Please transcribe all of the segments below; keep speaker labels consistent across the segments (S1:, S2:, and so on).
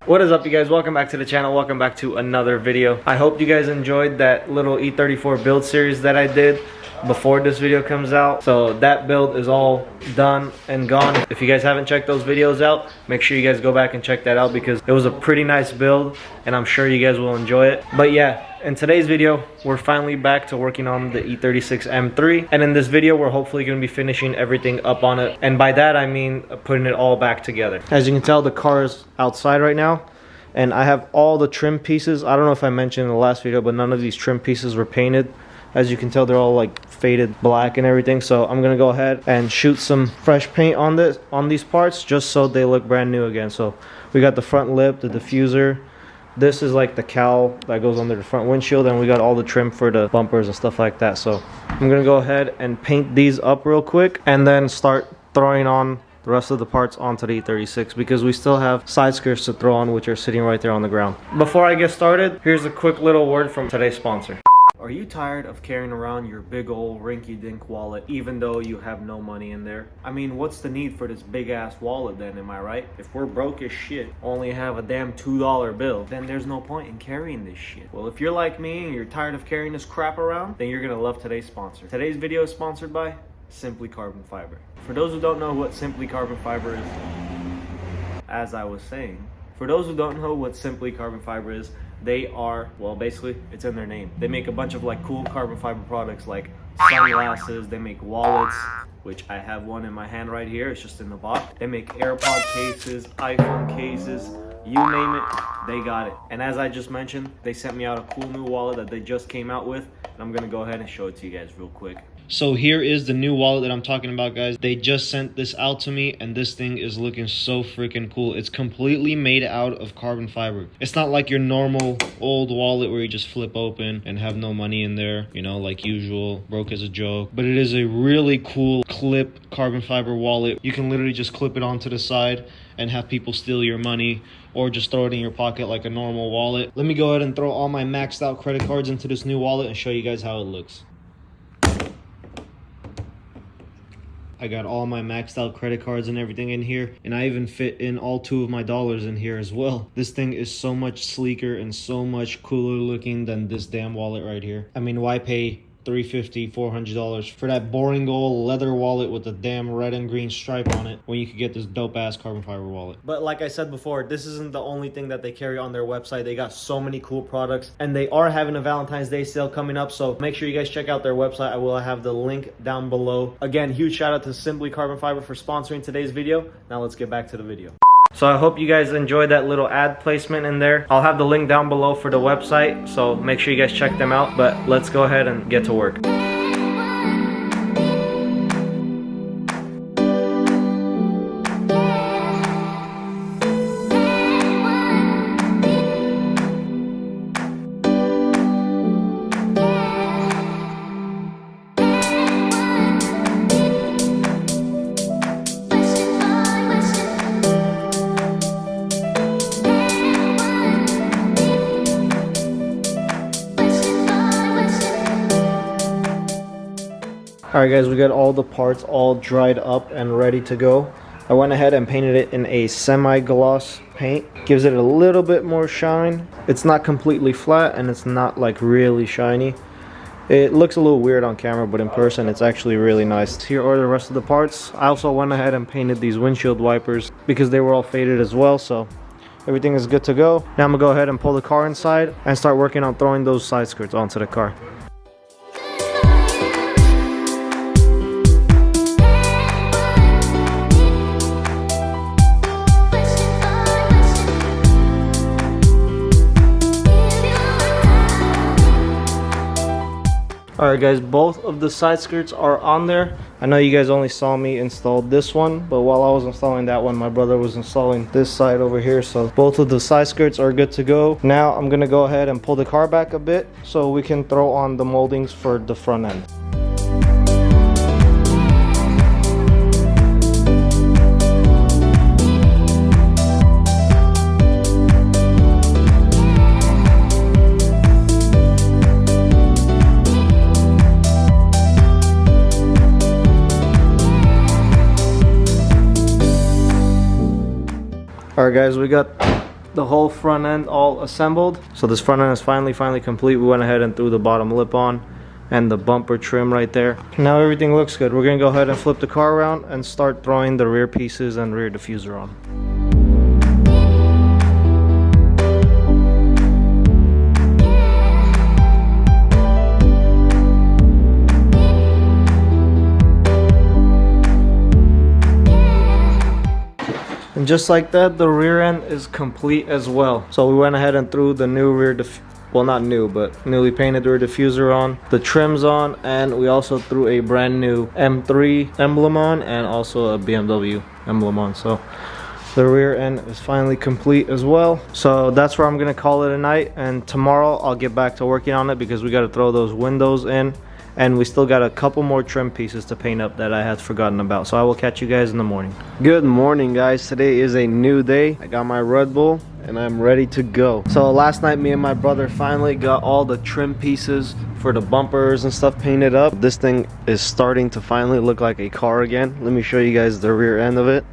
S1: What is up, you guys? Welcome back to the channel. Welcome back to another video. I hope you guys enjoyed that little E34 build series that I did before this video comes out. So that build is all done and gone. If you guys haven't checked those videos out, make sure you guys go back and check that out because it was a pretty nice build and I'm sure you guys will enjoy it. But yeah, in today's video, we're finally back to working on the E36 M3. And in this video, we're hopefully going to be finishing everything up on it. And by that, I mean putting it all back together. As you can tell, the car is outside right now. And I have all the trim pieces. I don't know if I mentioned in the last video, but none of these trim pieces were painted. As you can tell, they're all like faded black and everything. So I'm gonna go ahead and shoot some fresh paint on these parts just so they look brand new again. So we got the front lip, the diffuser. This is like the cowl that goes under the front windshield, and we got all the trim for the bumpers and stuff like that. So I'm gonna go ahead and paint these up real quick and then start throwing on the rest of the parts onto the E36 because we still have side skirts to throw on, which are sitting right there on the ground. Before I get started, here's a quick little word from today's sponsor. Are you tired of carrying around your big old rinky-dink wallet even though you have no money in there? I mean, what's the need for this big ass wallet then, am I right? If we're broke as shit, only have a damn $2 bill, then there's no point in carrying this shit. Well, if you're like me and you're tired of carrying this crap around, then you're gonna love today's sponsor. Today's video is sponsored by Simply Carbon Fiber. For those who don't know what Simply Carbon Fiber is, as I was saying, for those who don't know what Simply Carbon Fiber is, they are, well, basically it's in their name. They make a bunch of like cool carbon fiber products like sunglasses, they make wallets, which I have one in my hand right here, it's just in the box. They make AirPod cases, iPhone cases, you name it, they got it. And as I just mentioned, they sent me out a cool new wallet that they just came out with, and I'm gonna go ahead and show it to you guys real quick. So here is the new wallet that I'm talking about, guys. They just sent this out to me and this thing is looking so freaking cool. It's completely made out of carbon fiber. It's not like your normal old wallet where you just flip open and have no money in there, you know, like usual, broke as a joke. But it is a really cool clip carbon fiber wallet. You can literally just clip it onto the side and have people steal your money or just throw it in your pocket like a normal wallet. Let me go ahead and throw all my maxed out credit cards into this new wallet and show you guys how it looks. I got all my maxed out credit cards and everything in here, and I even fit in all 2 of my dollars in here as well. This thing is so much sleeker and so much cooler looking than this damn wallet right here. I mean, why pay $350, $400 for that boring old leather wallet with a damn red and green stripe on it when you could get this dope ass carbon fiber wallet? But like I said before, this isn't the only thing that they carry on their website. They got so many cool products and they are having a Valentine's Day sale coming up, so make sure you guys check out their website. I will have the link down below. Again, huge shout out to Simply Carbon Fiber for sponsoring today's video. Now let's get back to the video. So I hope you guys enjoyed that little ad placement in there. I'll have the link down below for the website, so make sure you guys check them out. But let's go ahead and get to work. Alright guys, we got all the parts all dried up and ready to go. I went ahead and painted it in a semi-gloss paint. Gives it a little bit more shine. It's not completely flat and it's not like really shiny. It looks a little weird on camera, but in person it's actually really nice. Here are the rest of the parts. I also went ahead and painted these windshield wipers because they were all faded as well, so everything is good to go. Now I'm gonna go ahead and pull the car inside and start working on throwing those side skirts onto the car. Alright guys, both of the side skirts are on there. I know you guys only saw me install this one, but while I was installing that one, my brother was installing this side over here. So both of the side skirts are good to go. Now I'm gonna go ahead and pull the car back a bit so we can throw on the moldings for the front end. Alright guys, we got the whole front end all assembled. So this front end is finally complete. We went ahead and threw the bottom lip on and the bumper trim right there. Now everything looks good. We're gonna go ahead and flip the car around and start throwing the rear pieces and rear diffuser on. And just like that, the rear end is complete as well. So we went ahead and threw the new well, not new, but newly painted rear diffuser on, the trims on, and we also threw a brand new M3 emblem on and also a BMW emblem on. So the rear end is finally complete as well. So that's where I'm gonna call it a night, and tomorrow I'll get back to working on it because we got to throw those windows in, and we still got a couple more trim pieces to paint up that I had forgotten about. So I will catch you guys in the morning. Good morning, guys. Today is a new day. I got my Red Bull and I'm ready to go. So last night me and my brother finally got all the trim pieces for the bumpers and stuff painted up. This thing is starting to finally look like a car again. Let me show you guys the rear end of it.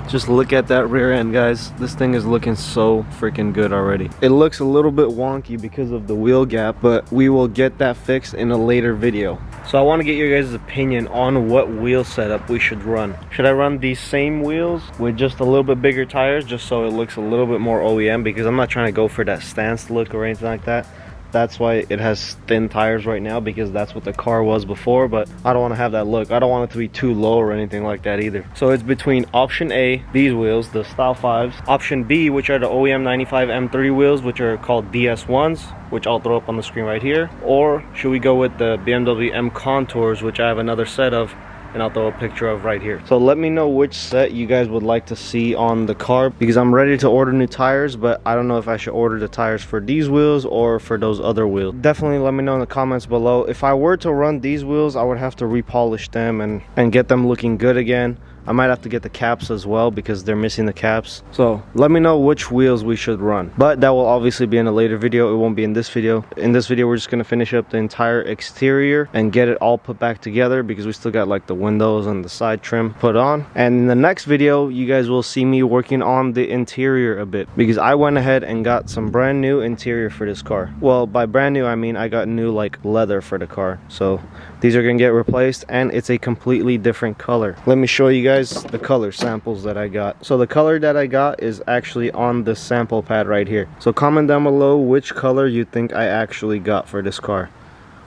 S1: Just look at that rear end, guys. This thing is looking so freaking good already. It looks a little bit wonky because of the wheel gap, but we will get that fixed in a later video. So I want to get your guys' opinion on what wheel setup we should run. Should I run these same wheels with just a little bit bigger tires just so it looks a little bit more OEM? Because I'm not trying to go for that stance look or anything like that. That's why it has thin tires right now, because that's what the car was before, but I don't want to have that look. I don't want it to be too low or anything like that either. So it's between option A, these wheels, the Style 5s, option B, which are the OEM 95 M3 wheels, which are called DS1s, which I'll throw up on the screen right here, or should we go with the BMW M Contours, which I have another set of and I'll throw a picture of right here. So let me know which set you guys would like to see on the car, because I'm ready to order new tires, but I don't know if I should order the tires for these wheels or for those other wheels. Definitely let me know in the comments below. If I were to run these wheels, I would have to repolish them and get them looking good again. I might have to get the caps as well because they're missing the caps. So let me know which wheels we should run, but that will obviously be in a later video. It won't be in this video. In this video, we're just going to finish up the entire exterior and get it all put back together, because we still got like the windows and the side trim put on. And in the next video, you guys will see me working on the interior a bit, because I went ahead and got some brand new interior for this car. Well, by brand new I mean I got new like leather for the car. So these are gonna get replaced, and it's a completely different color. Let me show you guys the color samples that I got. So the color that I got is actually on the sample pad right here. So comment down below which color you think I actually got for this car,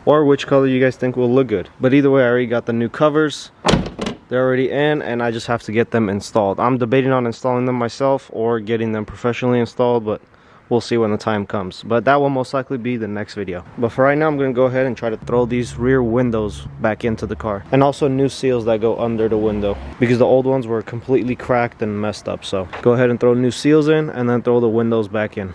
S1: or which color you guys think will look good. But either way, I already got the new covers. They're already in, and I just have to get them installed. I'm debating on installing them myself or getting them professionally installed, but we'll see when the time comes. But that will most likely be the next video. But for right now, I'm gonna go ahead and try to throw these rear windows back into the car, and also new seals that go under the window, because the old ones were completely cracked and messed up. So go ahead and throw new seals in and then throw the windows back in.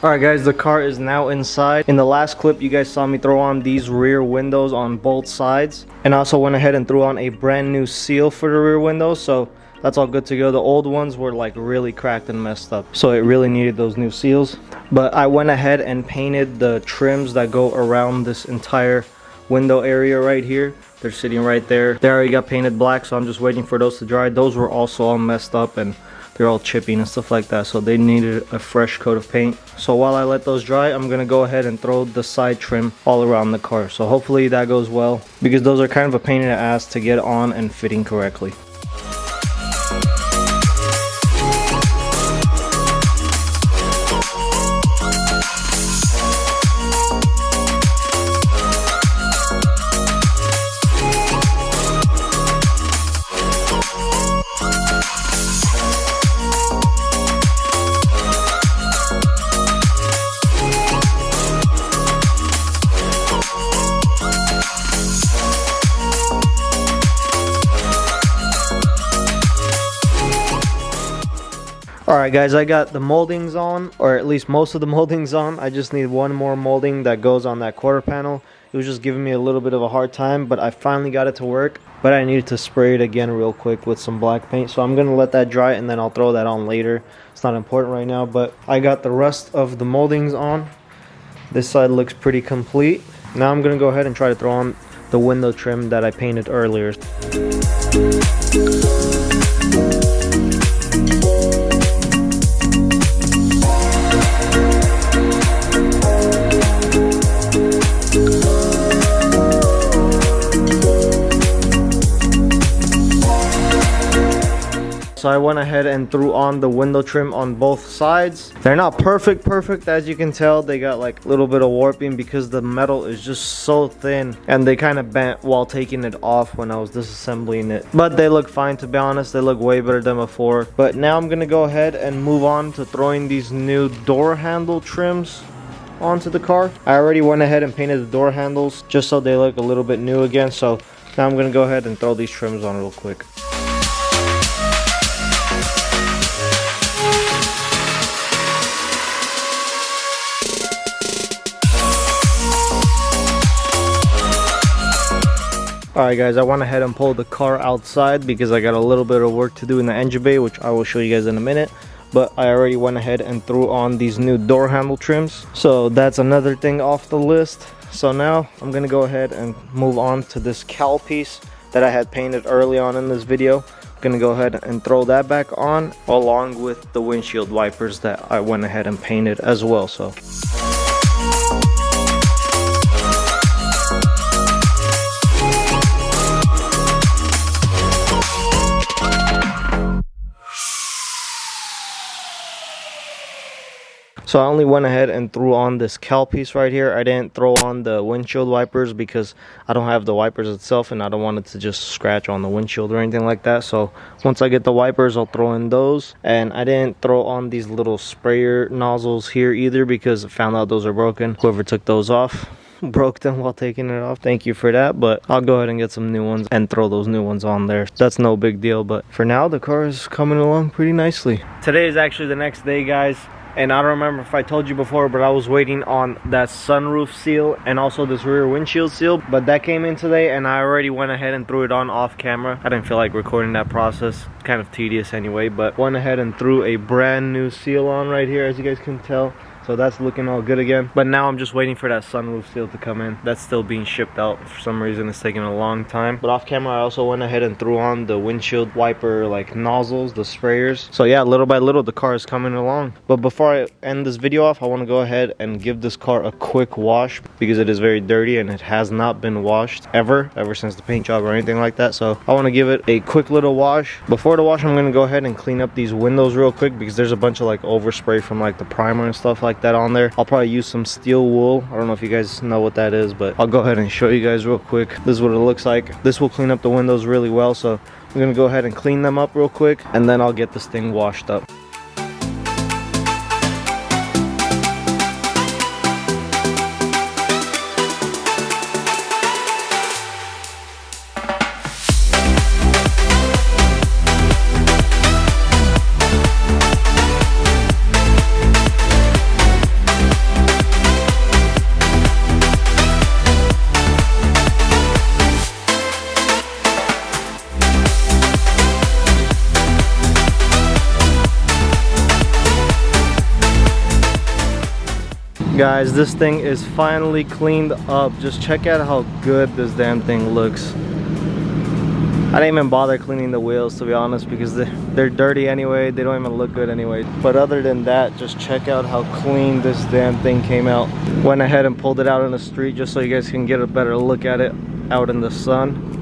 S1: Alright guys, the car is now inside. In the last clip, you guys saw me throw on these rear windows on both sides, and I also went ahead and threw on a brand new seal for the rear windows, so that's all good to go. The old ones were like really cracked and messed up, so it really needed those new seals. But I went ahead and painted the trims that go around this entire window area right here. They're sitting right there. They already got painted black, so I'm just waiting for those to dry. Those were also all messed up and they're all chipping and stuff like that, so they needed a fresh coat of paint. So while I let those dry, I'm gonna go ahead and throw the side trim all around the car. So hopefully that goes well, because those are kind of a pain in the ass to get on and fitting correctly. Alright guys, I got the moldings on, or at least most of the moldings on. I just need one more molding that goes on that quarter panel. It was just giving me a little bit of a hard time, but I finally got it to work. But I needed to spray it again real quick with some black paint, so I'm going to let that dry and then I'll throw that on later. It's not important right now, but I got the rest of the moldings on. This side looks pretty complete. Now I'm going to go ahead and try to throw on the window trim that I painted earlier. So I went ahead and threw on the window trim on both sides. They're not perfect as you can tell. They got like a little bit of warping because the metal is just so thin, and they kind of bent while taking it off when I was disassembling it. But they look fine, to be honest. They look way better than before. But now I'm gonna go ahead and move on to throwing these new door handle trims onto the car. I already went ahead and painted the door handles just so they look a little bit new again. So now I'm gonna go ahead and throw these trims on real quick. Alright guys, I went ahead and pulled the car outside because I got a little bit of work to do in the engine bay, which I will show you guys in a minute. But I already went ahead and threw on these new door handle trims. So that's another thing off the list. So now I'm going to go ahead and move on to this cowl piece that I had painted early on in this video. I'm going to go ahead and throw that back on along with the windshield wipers that I went ahead and painted as well. So I only went ahead and threw on this cowl piece right here. I didn't throw on the windshield wipers because I don't have the wipers itself, and I don't want it to just scratch on the windshield or anything like that. So once I get the wipers, I'll throw in those. And I didn't throw on these little sprayer nozzles here either because I found out those are broken. Whoever took those off broke them while taking it off. Thank you for that, but I'll go ahead and get some new ones and throw those new ones on there. That's no big deal, but for now the car is coming along pretty nicely. Today is actually the next day, guys. And I don't remember if I told you before, but I was waiting on that sunroof seal and also this rear windshield seal. But that came in today and I already went ahead and threw it on off camera. I didn't feel like recording that process. Kind of tedious anyway, but went ahead and threw a brand new seal on right here, as you guys can tell. So that's looking all good again. But now I'm just waiting for that sunroof seal to come in. That's still being shipped out. For some reason it's taking a long time. But off camera I also went ahead and threw on the windshield wiper like nozzles, the sprayers. So yeah, little by little the car is coming along. But before I end this video off, I want to go ahead and give this car a quick wash because it is very dirty and it has not been washed ever since the paint job or anything like that. So I want to give it a quick little wash. Before the wash, I'm going to go ahead and clean up these windows real quick because there's a bunch of like overspray from like the primer and stuff like that on there. I'll probably use some steel wool. I don't know if you guys know what that is, but I'll go ahead and show you guys real quick. This is what it looks like. This will clean up the windows really well, so I'm gonna go ahead and clean them up real quick and then I'll get this thing washed up. Guys, this thing is finally cleaned up. Just check out how good this damn thing looks. I didn't even bother cleaning the wheels, to be honest, because they're dirty anyway. They don't even look good anyway. But other than that, just check out how clean this damn thing came out. Went ahead and pulled it out in the street just so you guys can get a better look at it out in the sun.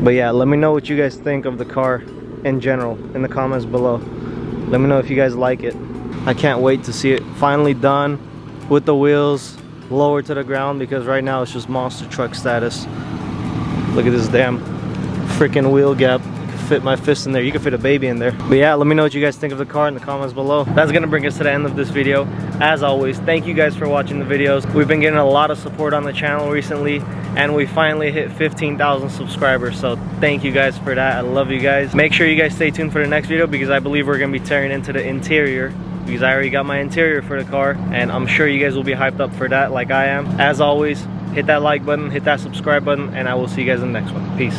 S1: But yeah, let me know what you guys think of the car in general in the comments below. Let me know if you guys like it. I can't wait to see it finally done with the wheels lower to the ground because right now it's just monster truck status. Look at this damn freaking wheel gap. You can fit my fist in there. You can fit a baby in there. But yeah, let me know what you guys think of the car in the comments below. That's gonna bring us to the end of this video. As always, thank you guys for watching the videos. We've been getting a lot of support on the channel recently, and we finally hit 15,000 subscribers, so thank you guys for that. I love you guys. Make sure you guys stay tuned for the next video, because I believe we're gonna be tearing into the interior, because I already got my interior for the car, and I'm sure you guys will be hyped up for that like I am. As always, hit that like button, hit that subscribe button, and I will see you guys in the next one. Peace.